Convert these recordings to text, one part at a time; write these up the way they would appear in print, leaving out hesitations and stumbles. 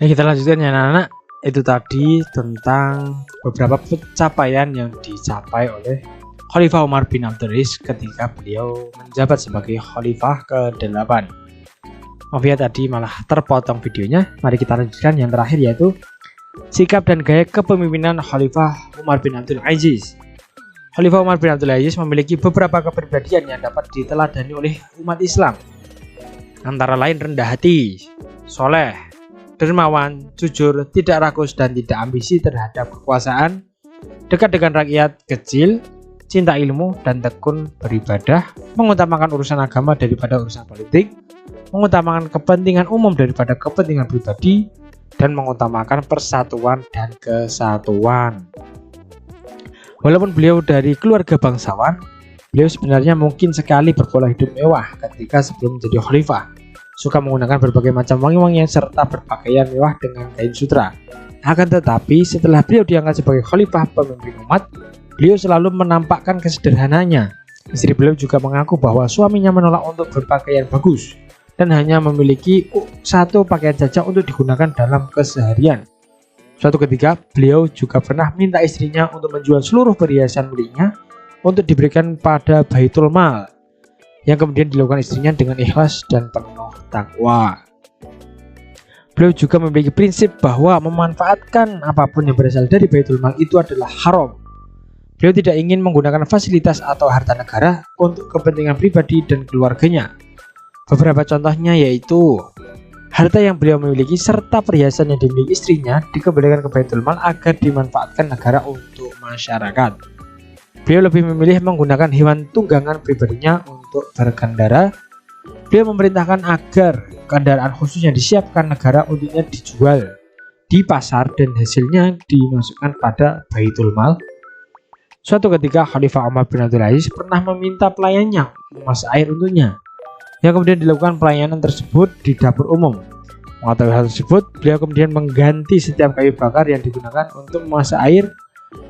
Ya, kita lanjutkan ya anak-anak. Itu tadi tentang beberapa pencapaian yang dicapai oleh Khalifah Umar bin Abdul Aziz ketika beliau menjabat sebagai Khalifah ke-8. Maaf ya, tadi malah terpotong videonya. Mari kita lanjutkan yang terakhir, yaitu sikap dan gaya kepemimpinan Khalifah Umar bin Abdul Aziz. Khalifah Umar bin Abdul Aziz memiliki beberapa kepribadian yang dapat diteladani oleh umat Islam. Antara lain rendah hati, soleh, dermawan, jujur, tidak rakus dan tidak ambisi terhadap kekuasaan, dekat dengan rakyat kecil, cinta ilmu dan tekun beribadah, mengutamakan urusan agama daripada urusan politik, mengutamakan kepentingan umum daripada kepentingan pribadi, dan mengutamakan persatuan dan kesatuan. Walaupun beliau dari keluarga bangsawan, beliau sebenarnya mungkin sekali berpola hidup mewah ketika sebelum menjadi khalifah. Suka menggunakan berbagai macam wangi-wangian serta berpakaian mewah dengan kain sutra. Akan tetapi setelah beliau diangkat sebagai khalifah pemimpin umat, beliau selalu menampakkan kesederhanaannya. Istri beliau juga mengaku bahwa suaminya menolak untuk berpakaian bagus dan hanya memiliki satu pakaian saja untuk digunakan dalam keseharian. Suatu ketika, beliau juga pernah minta istrinya untuk menjual seluruh perhiasan miliknya untuk diberikan pada Baitul Mal, yang kemudian dilakukan istrinya dengan ikhlas dan penuh takwa. Beliau juga memiliki prinsip bahwa memanfaatkan apapun yang berasal dari Baitul Mal itu adalah haram. Beliau tidak ingin menggunakan fasilitas atau harta negara untuk kepentingan pribadi dan keluarganya. Beberapa contohnya yaitu harta yang beliau miliki serta perhiasan yang dimiliki istrinya dikembalikan ke Baitul Mal agar dimanfaatkan negara untuk masyarakat. Beliau lebih memilih menggunakan hewan tunggangan pribadinya untuk berkendara. Beliau memerintahkan agar kendaraan khusus yang disiapkan negara untuknya dijual di pasar dan hasilnya dimasukkan pada Baitul Mal. Suatu ketika Khalifah Umar bin Abdul Aziz pernah meminta pelayannya memasak air untuknya, yang kemudian dilakukan pelayanan tersebut di dapur umum. Mengetahui hal tersebut, beliau kemudian mengganti setiap kayu bakar yang digunakan untuk memasak air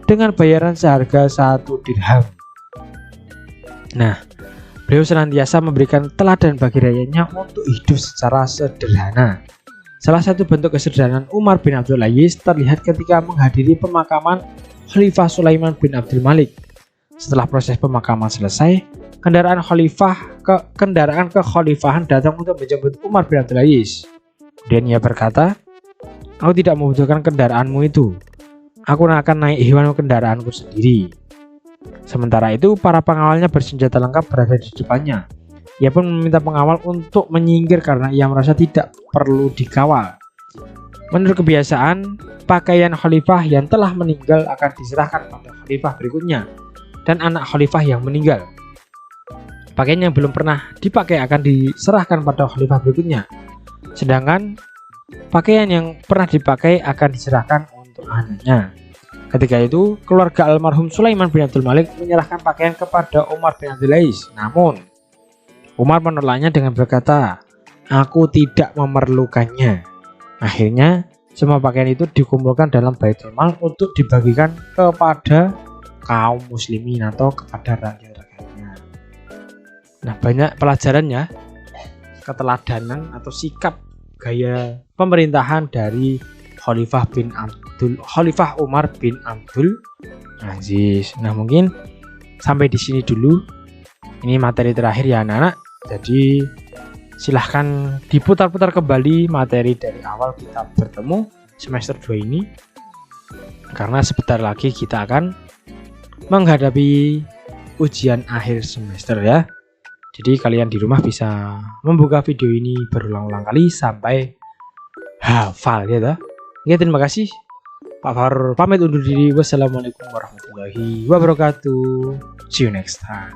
dengan bayaran seharga 1 dirham. Nah, beliau senantiasa memberikan teladan bagi rakyatnya untuk hidup secara sederhana. Salah satu bentuk kesederhanaan Umar bin Abdul Aziz terlihat ketika menghadiri pemakaman Khalifah Sulaiman bin Abdul Malik. Setelah proses pemakaman selesai, kendaraan kekhalifahan datang untuk menjemput Umar bin Abdul Aziz. Kemudian ia berkata, "Aku tidak membutuhkan kendaraanmu itu. Aku akan naik hewan kendaraanku sendiri." Sementara itu, para pengawalnya bersenjata lengkap berada di depannya. Ia pun meminta pengawal untuk menyingkir karena ia merasa tidak perlu dikawal. Menurut kebiasaan, pakaian khalifah yang telah meninggal akan diserahkan pada khalifah berikutnya dan anak khalifah yang meninggal. Pakaian yang belum pernah dipakai akan diserahkan pada khalifah berikutnya, sedangkan pakaian yang pernah dipakai akan diserahkan untuk anaknya. Ketika itu, keluarga almarhum Sulaiman bin Abdul Malik menyerahkan pakaian kepada Umar bin Abdul Aziz. Namun, Umar menolaknya dengan berkata, "Aku tidak memerlukannya." Akhirnya, semua pakaian itu dikumpulkan dalam Baitul Mal untuk dibagikan kepada kaum muslimin atau kepada rakyat-rakyatnya. Nah, banyak pelajarannya, keteladanan atau sikap gaya pemerintahan dari Khalifah Umar bin Abdul Aziz. Nah, mungkin sampai di sini dulu. Ini materi terakhir ya anak-anak. Jadi silahkan diputar-putar kembali materi dari awal kita bertemu semester 2 ini, karena sebentar lagi kita akan menghadapi ujian akhir semester ya. Jadi kalian di rumah bisa membuka video ini berulang-ulang kali sampai hafal ya toh. Oke, terima kasih. Pak Farur pamit undur diri. Wassalamualaikum warahmatullahi wabarakatuh. See you next time.